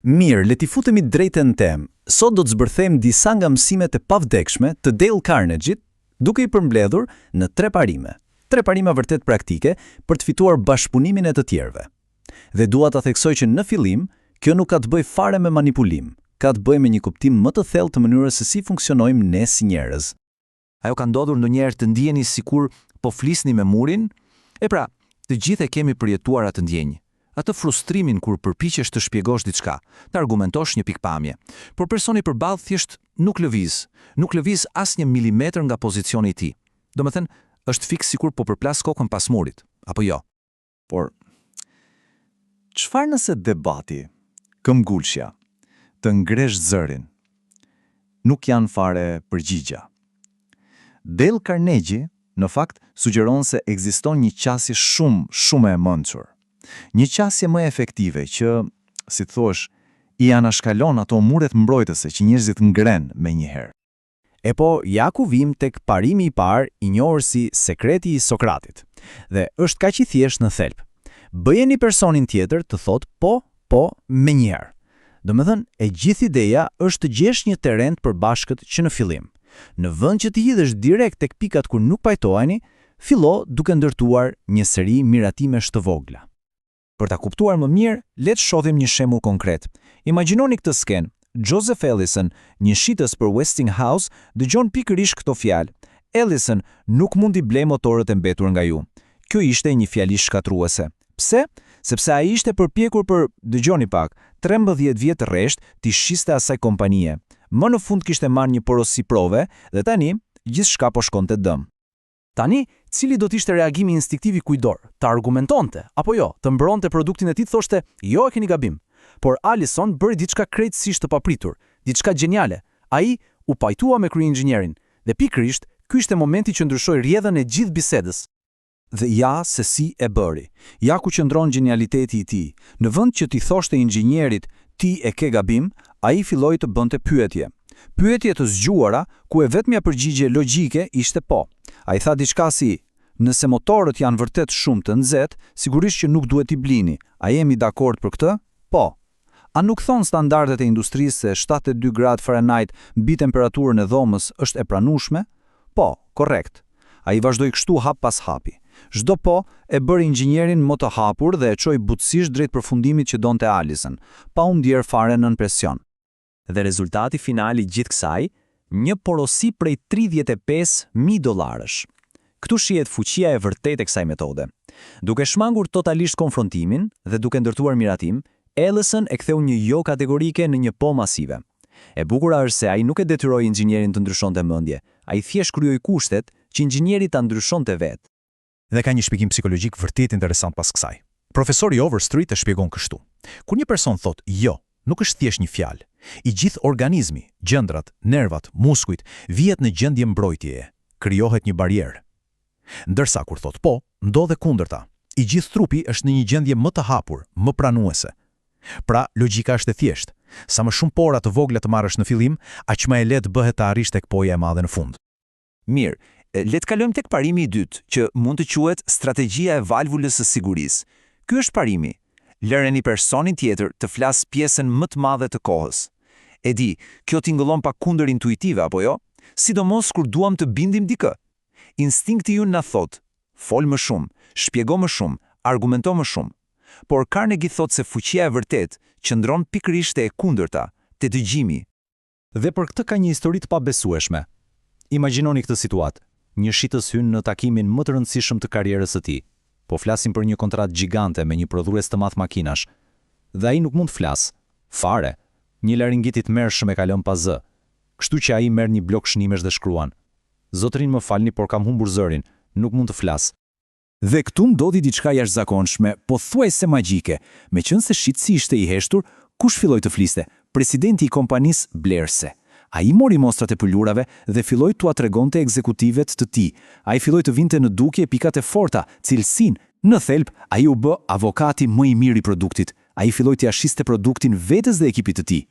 Mirë, le t'i futemi drejt në temë. Sot do të zbërthejmë disa nga mësimet e pavdekshme të Dale Carnegie, duke i përmbledhur në 3 parime. 3 parime vërtet praktike për të fituar bashkëpunimin e të tjerëve. Dhe dua ta theksoj që në fillim, kjo nuk ka të bëjë fare me manipulim, ka të bëjë me një kuptim më të thellë të mënyrës se si funksionojmë ne si njerëz. Ajo ka ndodhur ndonjëherë të ndjeni sikur po flisni me murin? E pra, të gjithë e kemi përjetuar atë ndjenjë. Atë frustrimin kur përpiqesh të shpjegosh diçka, të argumentosh një pikpamje, por personi përballë thjesht nuk lëviz as një milimetër nga pozicioni i tij. Domethënë, është fiks sikur po përplas kokën pas murit, apo jo? Por çfarë nëse debati, këmbgulshja, të ngresh zërin, nuk janë fare përgjigja? Dale Carnegie, në fakt, sugjeron se ekziston një qasje shumë e mençur. Një qasje më efektive që, si thosh, i anashkalon ato muret mbrojtëse që njerëzit ngren me njëherë. E po, ja ku vim tek parimi i parë i njohur si sekreti i Sokratit. Dhe është kaq i thjeshtë në thelb. Bëjeni personin tjetër të thotë po me njëherë. Domethënë, e gjithë ideja është të gjesh një terren të përbashkët që në fillim. Në vend që të hidhesh direkt tek pikat kur nuk pajtoheni, fillo duke ndërtuar një seri miratimesh të vogla. Për ta kuptuar më mirë, le të shohim një shembull konkret. Imagjinoni këtë skenë. Joseph Ellison, një shitës për Westinghouse, dëgjon pikërisht këto fjalë. Ellison nuk mund i blej motorët e mbetur nga ju. Kjo ishte një fjali shkatruese. Pse? Sepse ai ishte përpjekur për, dëgjoni pak, 13 vjet rresht t'i shiste asaj kompanie. Më në fund kishte marrë një porosi prove dhe tani gjithçka po shkonte dëm. Tani, cili do t'ishte reagimi instinktiv i kujdor? Të argumentonte, apo jo, të mbronte produktin e tij thoshte, jo e keni gabim. Por Allison bëri diçka krejtësisht të papritur, diçka geniale. Ai u pajtua me krye-inxhinierin dhe pikërisht ky ishte momenti që ndryshoi rrjedhën e gjithë bisedës. Dhe ja se si e bëri. Ja ku qëndron genialiteti i tij. Në vend që t'i thoshte inxhinierit, ti e ke gabim, ai filloi të bënte pyetje. Pyetje të zgjuara ku e vetmja përgjigje logjike ishte po. Ai tha diçka si: nëse motorët janë vërtet shumë të nxehtë, sigurisht që nuk duhet i blini. A jemi dakord për këtë? Po. A nuk thon standardet e industrisë se 72 gradë Fahrenheit mbi temperaturën e dhomës është e pranueshme? Po, korrekt. Ai vazhdoi kështu hap pas hapi. Çdo po e bëri inxhinierin më të hapur dhe e çoi butësisht drejt përfundimit që donte Allison, pa u ndier fare nën presion. Dhe rezultati final i gjithë kësaj, një porosi prej $35.000. Këtu shihet fuqia e vërtetë e kësaj metode. Duke shmangur totalisht konfrontimin dhe duke ndërtuar miratim, Ellison e ktheu një jo kategorike në një po masive. E bukura është se ai nuk e detyroi inxhinierin të ndryshonte mendje, ai thjesht krijoi kushtet që inxhinieri ta ndryshonte vetë. Dhe ka një shpjegim psikologjik vërtet interesant pas kësaj. Profesori Overstreet e shpjegon kështu. Kur një person thot jo, nuk është thjesht një fjalë. I gjithë organizmi, gjëndrat, nervat, muskujt vihet në gjendje mbrojtjeje, krijohet një barierë. Ndërsa kur thot po, ndodhe kundërta. I gjithë trupi është në një gjendje më të hapur, më pranuese. Pra, logjika është e thjeshtë. Sa më shumë pora të vogla të marrësh në fillim, aq më e lehtë bëhet të arrish tek poja e madhe në fund. Mirë, le të kalojmë tek parimi i dytë, që mund të quhet strategjia e valvulës së sigurisë. Ky është parimi. Lëreni personin tjetër të flas pjesën më të madhe të kohës. E di, kjo tingëllon pak kundër intuitive, apo jo? Sidomos kur duam të bindim dikë. Instinkti ju na thot, fol më shumë, shpjego më shumë, argumento më shumë. Por Carnegie thot se fuqia e vërtet qëndron pikërisht te e kundërta, te dëgjimi. Dhe për këtë ka një histori të pabesueshme. Imagjinoni këtë situatë. Një shitës hyn në takimin më të rëndësishëm të karrierës së tij. Po flasim për një kontratë gjigante me një prodhues të madh makinash. Dhe ai nuk mund të flas. Fare. Një laringit i tmerrshëm e ka lënë pa zë. Kështu që ai merr një blok shënimesh dhe shkruan: "Zotrin, më falni, por kam humbur zërin, nuk mund të flas." Dhe këtu ndodhi diçka jashtëzakonshme, pothuajse magjike. Meqense shitësi ishte i heshtur, kush filloi të fliste? Presidenti i kompanisë blerëse. Ai mori mostrat e pëlurave dhe filloi t'ua tregonte ekzekutivet të tij. Ai filloi të vinte në dukje pikat e forta, cilësinë. Në thelb, ai u bë avokati më i mirë i produktit. Ai filloi t'i ashiste produktin vetes dhe ekipit të tij.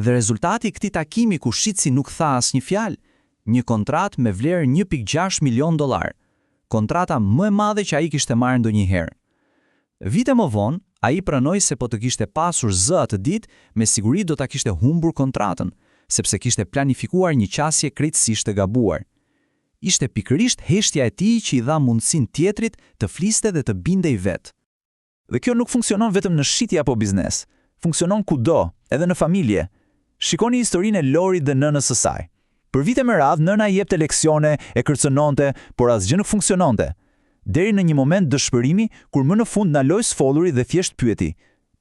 Dhe rezultati i këtij takimi ku shitësi nuk tha asnjë fjalë, një kontratë me vlerë $1.6 milion. Kontrata më e madhe që ai kishte marrë ndonjëherë. Vite më vonë, Ai pranoi se po të kishte pasur zë atë ditë, me siguri do ta kishte humbur kontratën, sepse kishte planifikuar një qasje krejtësisht të gabuar. Ishte pikërisht heshtja e tij që i dha mundësinë tjetrit të fliste dhe të bindej vetë. Dhe kjo nuk funksionon vetëm në shitje apo biznes, funksionon kudo, edhe në familje. Shikoni historinë e Lorit dhe nënës së saj. Për vite me radhë, nëna i jepte leksione, e kërcënonte, por asgjë nuk funksiononte. Deri në një moment dëshpërimi, kur më në fund na loi sfolluri dhe thjesht pyeti: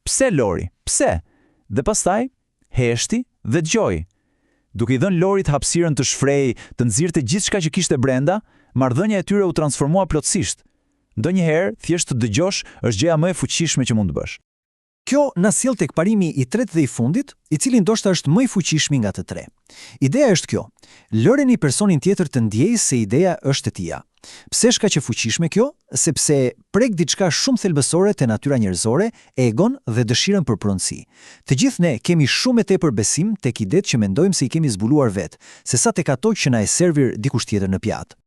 "Pse Lori? Pse?" Dhe pastaj heshti dhe dëgjoi. Duke i dhënë Lorit hapësirën të shfrejë, të nxirrte gjithçka që kishte brenda, marrëdhënia e tyre u transformua plotësisht. Ndonjëherë, thjesht të dëgjosh është gjëja më e fuqishme që mund të bësh. Kjo na sjell tek parimi i tretë dhe i fundit, i cili ndoshta është më i fuqishëm nga të tre. Ideja është kjo: lëreni personin tjetër të ndjejë se ideja është e tija. Pse është kaq e fuqishme kjo? Sepse prek diçka shumë thelbësore te natyra njerëzore, egon dhe dëshirën për pronësi. Të gjithë ne kemi shumë e tepër besim tek idetë që mendojmë se i kemi zbuluar vetë, sesa tek ato që na e servir dikush tjetër në pjatë.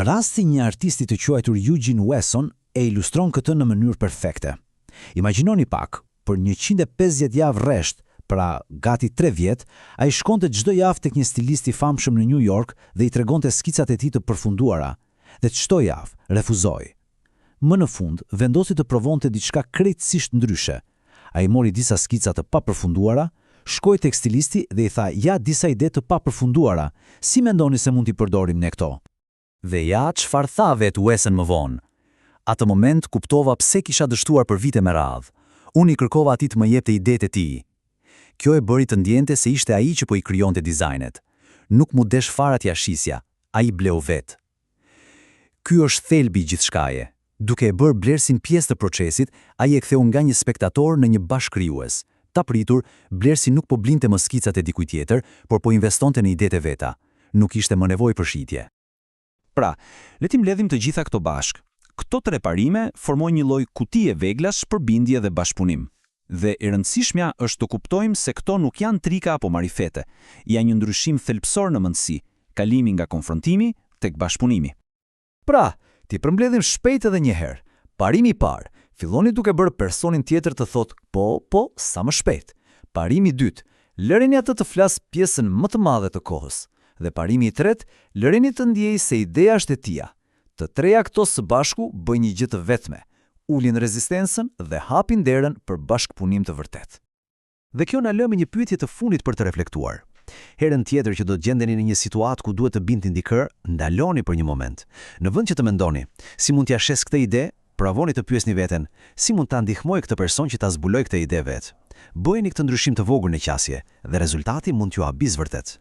Rasti një artisti të quajtur Eugene Wesson e ilustron këtë në mënyrë perfekte. Imagjinoni pak, për 150 javë rresht, pra gati 3 vjet, ai shkonte çdo javë tek një stilist i famshëm në New York dhe i tregonte skicat e tij të përfunduara, dhe çdo javë refuzoi. Më në fund vendosi të provonte diçka krejtësisht ndryshe. Ai mori disa skica të papërfunduara, shkoi tek stilisti dhe i tha: "Ja disa ide të papërfunduara, si mendoni se mund t'i përdorim ne këto?" Dhe ja çfarë tha vetë Wesson më vonë. Atë moment kuptova pse kisha dështuar për vite me radhë. Unë i kërkova atij të më jepte idetë e tij. Kjo e bëri të ndjente se ishte ai që po i krijonte dizajnet. Nuk mu desh fare t'ia shisja, ai bleu vetë. Ky është thelbi i gjithçkaje. Duke e bërë Blersin pjesë të procesit, ai e ktheu nga një spektator në një bashkëkrijues. Ta pritur, Blersi nuk po blinte më skicat e dikujt tjetër, por po investonte në idetë e veta. Nuk ishte më nevojë për shitje. Pra, le ti mbledhim të gjitha këto bashk. Këto 3 parime formojnë një lloj kutie veglash për bindje dhe bashkëpunim. Dhe e rëndësishmja është të kuptojmë se këto nuk janë trika apo marifete, janë një ndryshim thelbësor në mendësi, kalimi nga konfrontimi tek bashkëpunimi. Pra, ti përmbledhim shpejt edhe një herë. Parimi i parë, filloni duke bërë personin tjetër të thotë po, sa më shpejt. Parimi i dytë, lëreni atë të flas pjesën më të madhe të kohës. Dhe parimi i tretë, lëreni të ndjejë se ideja është e tija. Të treja këto së bashku bëjnë një gjë të vetme, ulin rezistencën dhe hapin derën për bashkëpunim të vërtet. Dhe kjo na lë me një pyetje të fundit për të reflektuar. Herën tjetër që do të gjendeni në një situatë ku duhet të bindni dikë, ndaloni për një moment. Në vend që të mendoni, si mund t'ja shes këtë ide, provoni të pyesni veten, si mund ta ndihmoj këtë person që ta zbuloj këtë ide vet. Bëjeni këtë ndryshim të vogël në qasje dhe rezultati mund t'ju habis vërtet.